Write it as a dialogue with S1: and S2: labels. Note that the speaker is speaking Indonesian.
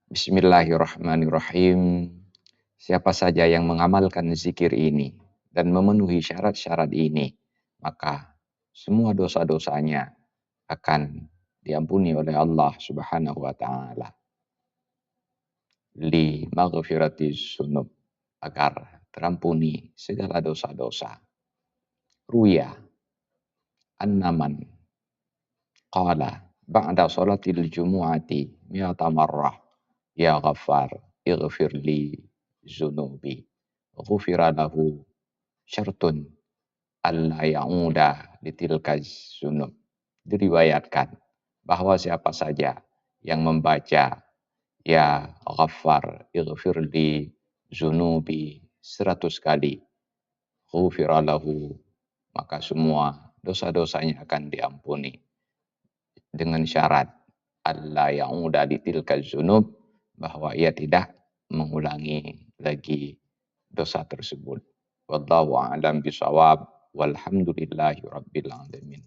S1: Bismillahirrahmanirrahim. Siapa saja yang mengamalkan zikir ini dan memenuhi syarat-syarat ini, maka semua dosa-dosanya akan diampuni oleh Allah Subhanahu wa taala. Li maghfiratis sunub, agar terampuni segala dosa-dosa. Ruya annaman qala ba'da salatil jumu'ati mi'ata marrah ya ghaffar ighfir li zunubi ghufira lahu syartun alla ya'uda litilkaz zunub. Diriwayatkan bahwa siapa saja yang membaca ya ghaffar ighfir li zunubi 100 kali, ghufira lahu, maka semua dosa-dosanya akan diampuni, dengan syarat alla ya'uda litilkaz zunub, bahwa ia tidak mengulangi lagi dosa tersebut. Wallahu a'lam bishawab. Walhamdulillahi rabbil alamin.